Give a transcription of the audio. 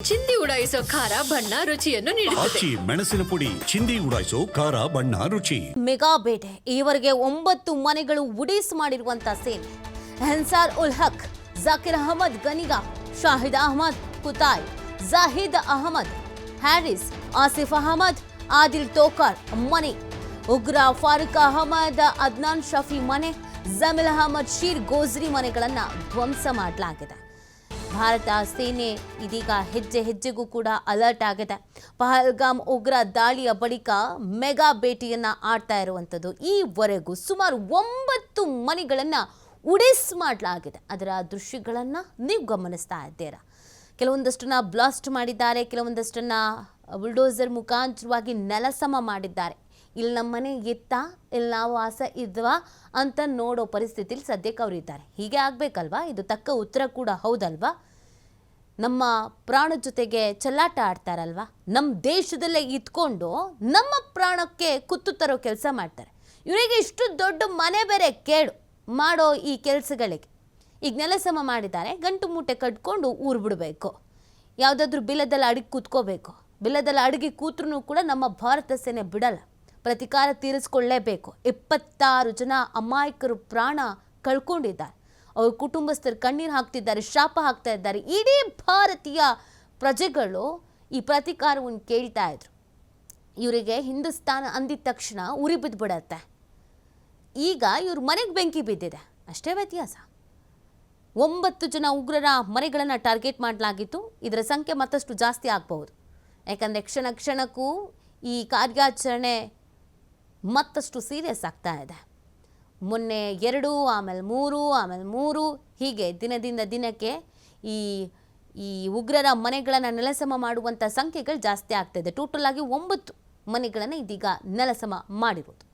ಚಿಂದಿ ಉಡಾಯಿಸೋ ಖಾರ ಬಣ್ಣ ರುಚಿಯನ್ನು ನೀಡುತ್ತದೆ. ಆಚಿ ಮೆಣಸಿನ ಪುಡಿ ಚಿಂದಿ ಉಡಾಯಿಸೋ ಖಾರ ಬಣ್ಣ ರುಚಿ. ಮೆಗಾ ಬೇಟೆ ಈವರೆಗೆ 9 ಮನೆಗಳು ಉಡೀಸ್ ಮಾಡಿರುವಂತ ಸೇನೆ. ಅನ್ಸಾರ್ ಉಲ್ ಹಕ್, ಜಾಕಿರ್ ಅಹಮದ್ ಗನಿಗಾ, ಶಾಹಿದ್ ಅಹಮದ್ ಕುತಾಯ್, ಜಾಹಿದ್ ಅಹಮದ್ ಹ್ಯಾರಿಸ್, ಆಸಿಫ್ ಅಹಮದ್, ಆದಿಲ್ ತೋಕರ್ ಮನೆ, ಉಗ್ರ ಫಾರೂಕ್ ಅಹಮದ್, ಅದ್ನಾನ್ ಶಫಿ ಮನೆ, ಜಮೀಲ್ ಅಹಮದ್ ಶೀರ್ ಗೋಜ್ರಿ ಮನೆಗಳನ್ನ ಧ್ವಂಸ ಮಾಡಲಾಗಿದೆ. ಭಾರತ ಸೇನೆ ಇದೀಗ ಹೆಜ್ಜೆ ಹೆಜ್ಜೆಗೂ ಕೂಡ ಅಲರ್ಟ್ ಆಗಿದೆ. ಪಹಲ್ಗಾಮ್ ಉಗ್ರ ದಾಳಿಯ ಬಳಿಕ ಮೆಗಾ ಭೇಟಿಯನ್ನ ಆಡ್ತಾ ಇರುವಂಥದ್ದು. ಈವರೆಗೂ ಸುಮಾರು 9 ಮನೆಗಳನ್ನು ಉಡೀಸ್ ಮಾಡಲಾಗಿದೆ. ಅದರ ದೃಶ್ಯಗಳನ್ನು ನೀವು ಗಮನಿಸ್ತಾ ಇದ್ದೀರಾ. ಕೆಲವೊಂದಷ್ಟನ್ನ ಬ್ಲಾಸ್ಟ್ ಮಾಡಿದ್ದಾರೆ, ಕೆಲವೊಂದಷ್ಟನ್ನ ಬುಲ್ಡೋಸರ್ ಮುಖಾಂತರವಾಗಿ ನೆಲಸಮ ಮಾಡಿದ್ದಾರೆ. ಇಲ್ಲಿ ನಮ್ಮ ಮನೆ ಇತ್ತ, ಇಲ್ಲಿ ನಾವು ವಾಸ ಇದ್ವಾ ಅಂತ ನೋಡೋ ಪರಿಸ್ಥಿತಿಲಿ ಸದ್ಯಕ್ಕೆ ಅವರಿದ್ದಾರೆ. ಹೀಗೆ ಆಗಬೇಕಲ್ವಾ? ಇದು ತಕ್ಕ ಉತ್ತರ ಕೂಡ ಹೌದಲ್ವಾ? ನಮ್ಮ ಪ್ರಾಣ ಜೊತೆಗೆ ಚೆಲ್ಲಾಟ ಆಡ್ತಾರಲ್ವಾ? ನಮ್ಮ ದೇಶದಲ್ಲೇ ಇದ್ಕೊಂಡು ನಮ್ಮ ಪ್ರಾಣಕ್ಕೆ ಕುತ್ತು ತರೋ ಕೆಲಸ ಮಾಡ್ತಾರೆ. ಇವರಿಗೆ ಇಷ್ಟು ದೊಡ್ಡ ಮನೆ ಬೇರೆ ಕೇಳು ಮಾಡೋ ಈ ಕೆಲಸಗಳಿಗೆ ಈಗ ನೆಲಸಮ ಮಾಡಿದ್ದಾರೆ. ಗಂಟು ಮೂಟೆ ಕಟ್ಕೊಂಡು ಊರು ಬಿಡಬೇಕು, ಯಾವುದಾದ್ರೂ ಬಿಲದಲ್ಲಿ ಅಡಿಗೆ ಕೂತ್ಕೋಬೇಕು. ಬಿಲದಲ್ಲಿ ಅಡಿಗೆ ಕೂತ್ರೂ ಕೂಡ ನಮ್ಮ ಭಾರತ ಸೇನೆ ಬಿಡಲ್ಲ, ಪ್ರತಿಕಾರ ತೀರಿಸ್ಕೊಳ್ಳೇಬೇಕು. 26 ಜನ ಅಮಾಯಕರು ಪ್ರಾಣ ಕಳ್ಕೊಂಡಿದ್ದಾರೆ. ಅವ್ರ ಕುಟುಂಬಸ್ಥರು ಕಣ್ಣೀರು ಹಾಕ್ತಿದ್ದಾರೆ, ಶಾಪ ಹಾಕ್ತಾ ಇದ್ದಾರೆ. ಇಡೀ ಭಾರತೀಯ ಪ್ರಜೆಗಳು ಈ ಪ್ರತಿಕಾರವನ್ನು ಕೇಳ್ತಾ ಇದ್ರು. ಇವರಿಗೆ ಹಿಂದೂಸ್ತಾನ ಅಂದಿದ ತಕ್ಷಣ ಉರಿ ಬಿದ್ದುಬಿಡತ್ತೆ. ಈಗ ಇವ್ರ ಮನೆಗೆ ಬೆಂಕಿ ಬಿದ್ದಿದೆ, ಅಷ್ಟೇ ವ್ಯತ್ಯಾಸ. 9 ಜನ ಉಗ್ರರ ಮನೆಗಳನ್ನು ಟಾರ್ಗೆಟ್ ಮಾಡಲಾಗಿತ್ತು. ಇದರ ಸಂಖ್ಯೆ ಮತ್ತಷ್ಟು ಜಾಸ್ತಿ ಆಗಬಹುದು. ಯಾಕಂದರೆ ಕ್ಷಣ ಕ್ಷಣಕ್ಕೂ ಈ ಕಾರ್ಯಾಚರಣೆ ಮತ್ತಷ್ಟು ಸೀರಿಯಸ್ ಆಗ್ತಾ ಇದೆ. ಮೊನ್ನೆ 2, ಆಮೇಲೆ 3, ಆಮೇಲೆ 3 ಹೀಗೆ ದಿನದಿಂದ ದಿನಕ್ಕೆ ಈ ಉಗ್ರರ ಮನೆಗಳನ್ನು ನೆಲಸಮ ಮಾಡುವಂಥ ಸಂಖ್ಯೆಗಳು ಜಾಸ್ತಿ ಆಗ್ತಾಯಿದೆ. ಟೋಟಲ್ ಆಗಿ 9 ಮನೆಗಳನ್ನು ಇದೀಗ ನೆಲಸಮ ಮಾಡಿರೋದು.